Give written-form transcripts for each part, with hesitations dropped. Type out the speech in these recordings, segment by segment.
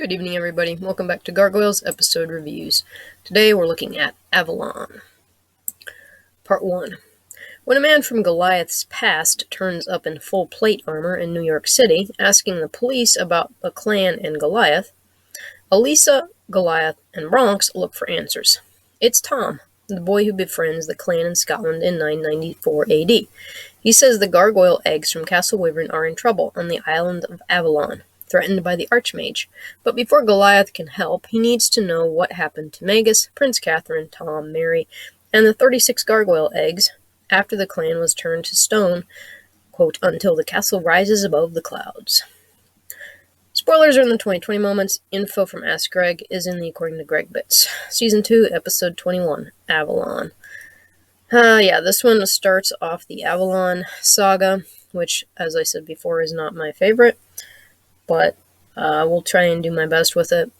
Good evening, everybody. Welcome back to Gargoyles episode reviews. Today we're looking at Avalon. Part 1. When a man from Goliath's past turns up in full plate armor in New York City, asking the police about the clan and Goliath, Elisa, Goliath, and Bronx look for answers. It's Tom, the boy who befriends the clan in Scotland in 994 AD. He says the gargoyle eggs from Castle Wyvern are in trouble on the island of Avalon, threatened by the Archmage. But before Goliath can help, he needs to know what happened to Magus, Prince Katherine, Tom, Mary, and the 36 gargoyle eggs after the clan was turned to stone, quote, until the castle rises above the clouds. Spoilers are in the 2020 moments. Info from Ask Greg is in the According to Greg bits. Season 2, Episode 21, Avalon. This one starts off the Avalon saga, which, as I said before, is not my favorite, but we'll try and do my best with it.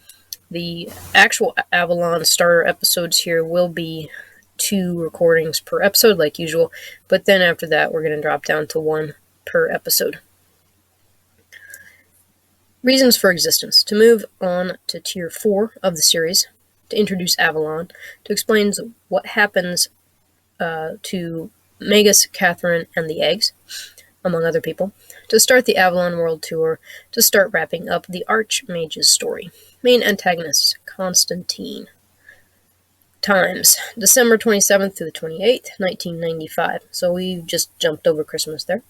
The actual Avalon starter episodes here will be 2 recordings per episode, like usual, but then after that, we're going to drop down to 1 per episode. Reasons for existence. To move on to Tier 4 of the series, to introduce Avalon, to explain what happens to Magus, Katherine, and the eggs, among other people, to start the Avalon World Tour, to start wrapping up the Archmage's story. Main antagonists, Constantine. Times, December 27th to the 28th, 1995. So we just jumped over Christmas there.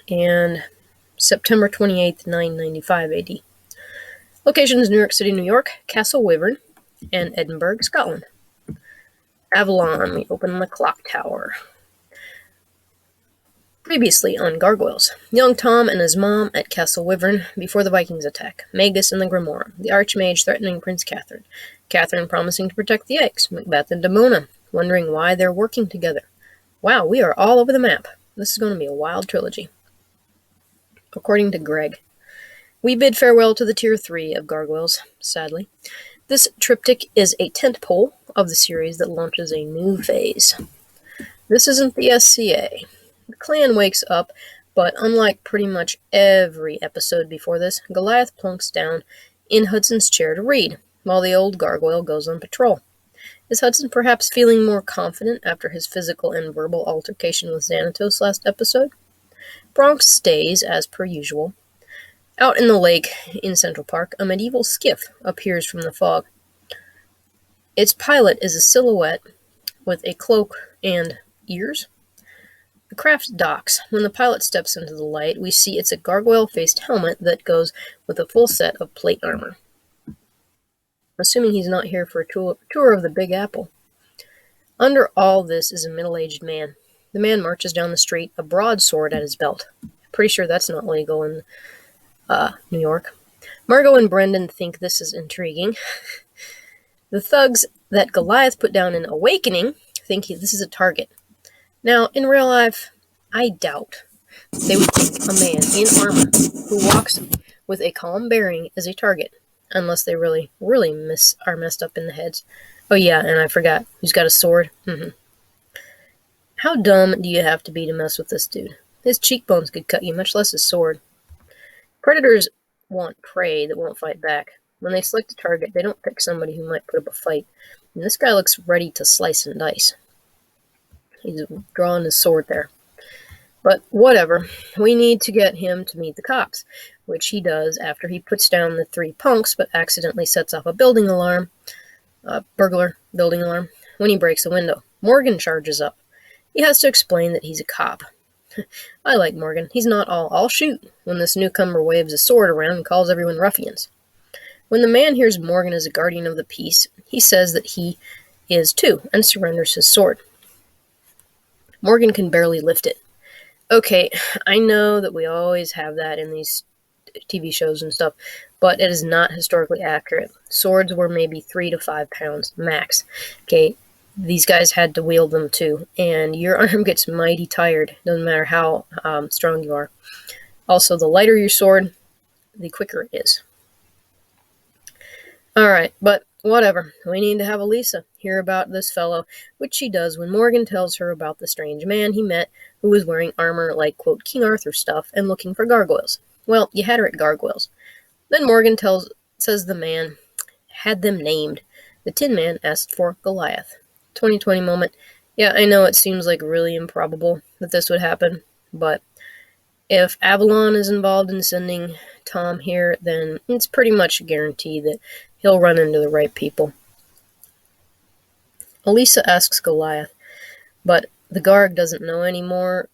And September 28th, 995 AD. Locations, New York City, New York, Castle Wyvern, and Edinburgh, Scotland. Avalon, we open the clock tower. Previously on Gargoyles, young Tom and his mom at Castle Wyvern before the Vikings attack, Magus and the Grimoire, the Archmage threatening Prince Katherine, Katherine promising to protect the eggs, Macbeth and Demona wondering why they're working together. Wow, we are all over the map. This is going to be a wild trilogy. According to Greg, we bid farewell to the Tier 3 of Gargoyles, sadly. This triptych is a tentpole of the series that launches a new phase. This isn't the SCA. The clan wakes up, but unlike pretty much every episode before this, Goliath plunks down in Hudson's chair to read, while the old gargoyle goes on patrol. Is Hudson perhaps feeling more confident after his physical and verbal altercation with Xanatos last episode? Bronx stays, as per usual. Out in the lake in Central Park, a medieval skiff appears from the fog. Its pilot is a silhouette with a cloak and ears. The craft docks. When the pilot steps into the light, we see it's a gargoyle-faced helmet that goes with a full set of plate armor. Assuming he's not here for a tour of the Big Apple. Under all this is a middle-aged man. The man marches down the street, a broadsword at his belt. Pretty sure that's not legal in New York. Margot and Brendan think this is intriguing. The thugs that Goliath put down in Awakening think this is a target. Now, in real life, I doubt they would think a man in armor who walks with a calm bearing is a target, unless they really are messed up in the heads. Oh yeah, and I forgot, who's got a sword? How dumb do you have to be to mess with this dude? His cheekbones could cut you, much less his sword. Predators want prey that won't fight back. When they select a target, they don't pick somebody who might put up a fight. And this guy looks ready to slice and dice. He's drawing his sword there. But whatever. We need to get him to meet the cops, which he does after he puts down the 3 punks but accidentally sets off a building alarm. Burglar building alarm. When he breaks a window, Morgan charges up. He has to explain that he's a cop. I like Morgan. He's not all, "I'll shoot," when this newcomer waves a sword around and calls everyone ruffians. When the man hears Morgan is a guardian of the peace, he says that he is too, and surrenders his sword. Morgan can barely lift it. Okay, I know that we always have that in these TV shows and stuff, but it is not historically accurate. Swords were maybe 3 to 5 pounds, max. Okay, these guys had to wield them too, and your arm gets mighty tired, doesn't matter how strong you are. Also, the lighter your sword, the quicker it is. Alright, but whatever. We need to have Elisa hear about this fellow, which she does when Morgan tells her about the strange man he met who was wearing armor like, quote, King Arthur stuff and looking for gargoyles. Well, you had her at Gargoyles. Then Morgan says the man had them named. The Tin Man asked for Goliath. 2020 moment. Yeah, I know it seems like really improbable that this would happen, but if Avalon is involved in sending Tom here, then it's pretty much a guarantee that he'll run into the right people. Elisa asks Goliath, but the Garg doesn't know anybody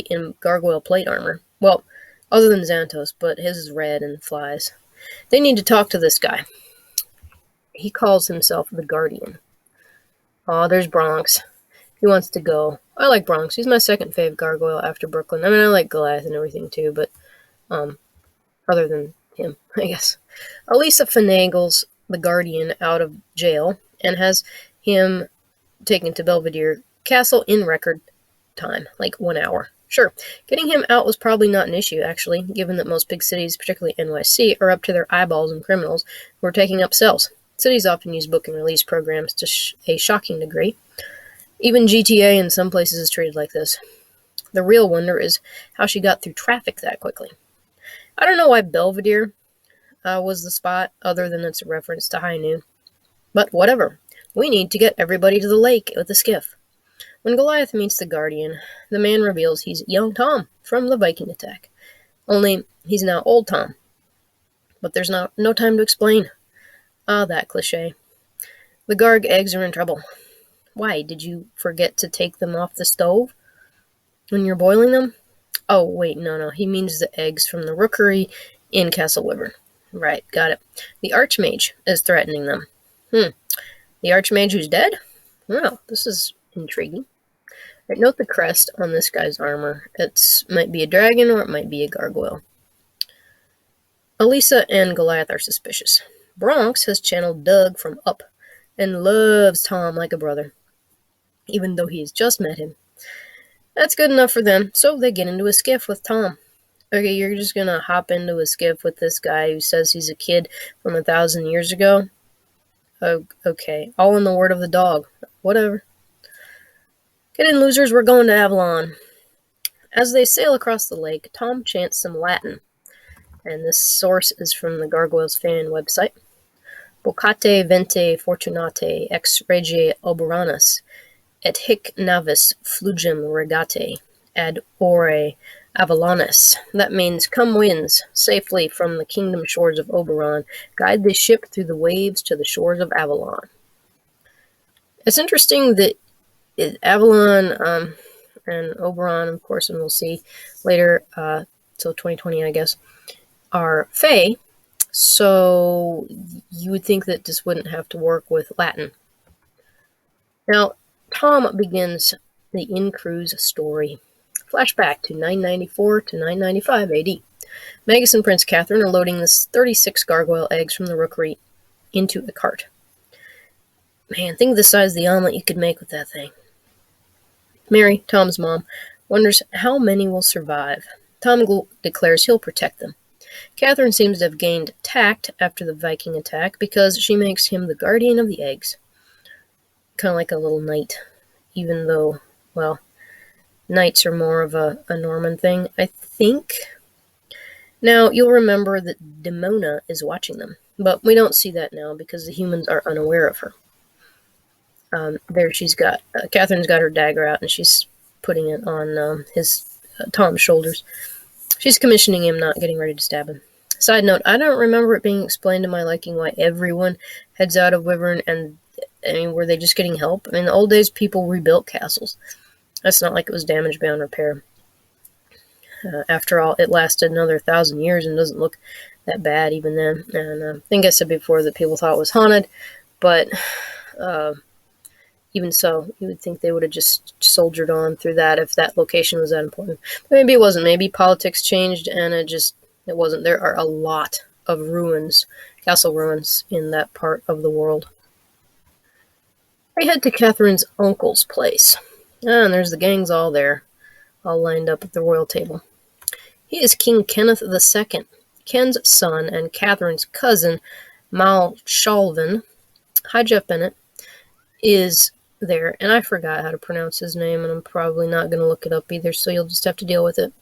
in gargoyle plate armor. Well, other than Xantos, but his is red and flies. They need to talk to this guy. He calls himself the Guardian. Aw, there's Bronx. He wants to go. I like Bronx. He's my second fave gargoyle after Brooklyn. I mean, I like Goliath and everything too, but other than him, I guess. Elisa finagles the Guardian out of jail and has him taken to Belvedere Castle in record time, like 1 hour. Sure, getting him out was probably not an issue, actually, given that most big cities, particularly NYC, are up to their eyeballs in criminals who are taking up cells. Cities often use book and release programs to a shocking degree. Even GTA in some places is treated like this. The real wonder is how she got through traffic that quickly. I don't know why Belvedere was the spot, other than it's a reference to high noon. But whatever. We need to get everybody to the lake with the skiff. When Goliath meets the Guardian, the man reveals he's young Tom from the Viking attack. Only, he's now old Tom. But there's no time to explain. Ah, that cliché. The Garg eggs are in trouble. Why, did you forget to take them off the stove when you're boiling them? Oh, wait, no, he means the eggs from the rookery in Castle Wyvern. Right, got it. The Archmage is threatening them. The Archmage who's dead? Well, this is intriguing. Right, note the crest on this guy's armor. It might be a dragon or it might be a gargoyle. Elisa and Goliath are suspicious. Bronx has channeled Doug from Up and loves Tom like a brother, even though he's just met him. That's good enough for them, so they get into a skiff with Tom. Okay, you're just gonna hop into a skiff with this guy who says he's a kid from 1,000 years ago? Oh, okay, all in the word of the dog. Whatever. Get in, losers, we're going to Avalon. As they sail across the lake, Tom chants some Latin, and this source is from the Gargoyles fan website. Vocate vente fortunate ex rege oberanus, et hic navis flugem regate, ad ore Avalonis. That means, come winds, safely from the kingdom shores of Oberon, guide this ship through the waves to the shores of Avalon. It's interesting that Avalon and Oberon, of course, and we'll see later, till 2020, I guess, are Fae, so you would think that this wouldn't have to work with Latin. Now, Tom begins the in-cruise story. Flashback to 994 to 995 AD. Magus and Prince Katherine are loading the 36 gargoyle eggs from the rookery into a cart. Man, think of the size of the omelet you could make with that thing. Mary, Tom's mom, wonders how many will survive. Tom declares he'll protect them. Katherine seems to have gained tact after the Viking attack because she makes him the guardian of the eggs. Kind of like a little knight, even though, well, knights are more of a Norman thing, I think. Now, you'll remember that Demona is watching them, but we don't see that now because the humans are unaware of her. There she's got, Catherine's got her dagger out and she's putting it on Tom's shoulders. She's commissioning him, not getting ready to stab him. Side note, I don't remember it being explained to my liking why everyone heads out of Wyvern, and I mean, were they just getting help? I mean, in the old days, people rebuilt castles. That's not like it was damaged beyond repair. After all, it lasted another 1,000 years and doesn't look that bad even then. And I think I said before that people thought it was haunted, but even so, you would think they would have just soldiered on through that if that location was that important. But maybe it wasn't. Maybe politics changed and it wasn't. There are a lot of ruins, castle ruins, in that part of the world. They head to Catherine's uncle's place. And there's the gangs all there, all lined up at the royal table. He is King Kenneth II, Ken's son and Catherine's cousin, Mal Shalvin. Hi, Jeff Bennett, is there, and I forgot how to pronounce his name, and I'm probably not going to look it up either, so you'll just have to deal with it.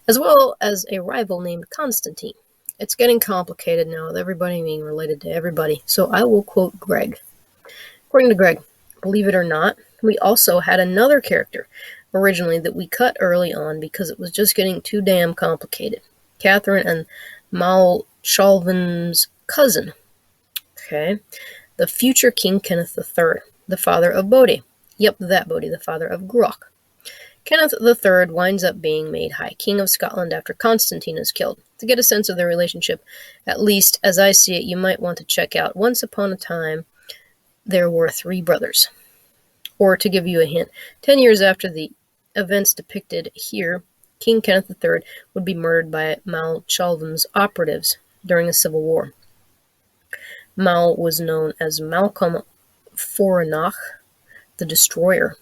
As well as a rival named Constantine. It's getting complicated now with everybody being related to everybody, so I will quote Greg. According to Greg, believe it or not, we also had another character originally that we cut early on because it was just getting too damn complicated. Katherine and Mal Shalvan's cousin. Okay. The future King Kenneth III, the father of Bodhi. Yep, that Bodhi, the father of Grok. Kenneth III winds up being made High King of Scotland after Constantine is killed. To get a sense of their relationship, at least as I see it, you might want to check out Once Upon a Time, There Were Three Brothers. Or to give you a hint, 10 years after the events depicted here, King Kenneth III would be murdered by Mal Shalvan's operatives during a civil war. Mal was known as Malcolm Foranach, the Destroyer.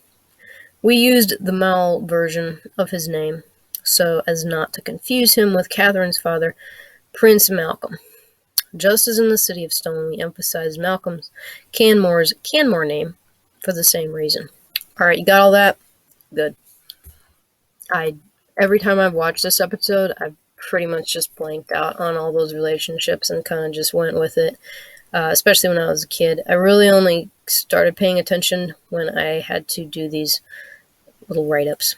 We used the Mal version of his name so as not to confuse him with Catherine's father, Prince Malcolm. Just as in the City of Stone, we emphasized Malcolm's Canmore's Canmore name for the same reason. Alright, you got all that? Good. Every time I've watched this episode, I've pretty much just blanked out on all those relationships and kind of just went with it. Especially when I was a kid. I really only started paying attention when I had to do these little write-ups.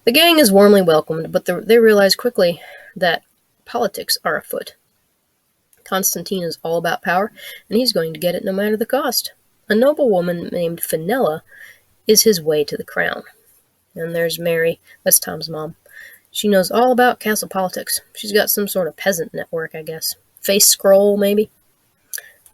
The gang is warmly welcomed, but they realize quickly that politics are afoot. Constantine is all about power, and he's going to get it no matter the cost. A noblewoman named Fenella is his way to the crown. And there's Mary, that's Tom's mom. She knows all about castle politics. She's got some sort of peasant network, I guess. Face scroll, maybe?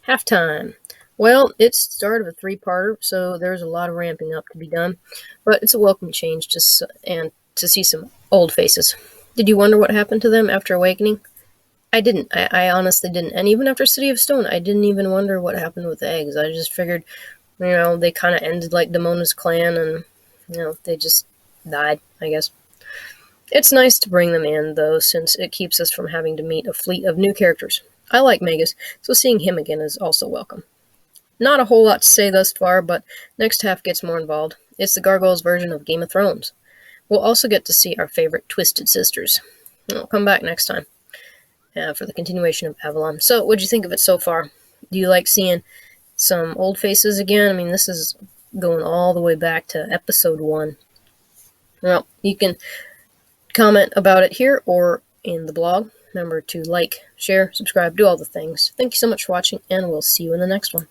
Halftime. Well, it's the start of a 3-parter, so there's a lot of ramping up to be done, but it's a welcome change to see some old faces. Did you wonder what happened to them after awakening? I didn't. I honestly didn't. And even after City of Stone, I didn't even wonder what happened with the eggs. I just figured, they kind of ended like Damona's clan, and, they just died, I guess. It's nice to bring them in, though, since it keeps us from having to meet a fleet of new characters. I like Magus, so seeing him again is also welcome. Not a whole lot to say thus far, but next half gets more involved. It's the Gargoyles version of Game of Thrones. We'll also get to see our favorite Twisted Sisters. I'll come back next time for the continuation of Avalon. So, what'd you think of it so far? Do you like seeing some old faces again? I mean, this is going all the way back to episode 1. Well, you can comment about it here or in the blog. Remember to like, share, subscribe, do all the things. Thank you so much for watching, and we'll see you in the next one.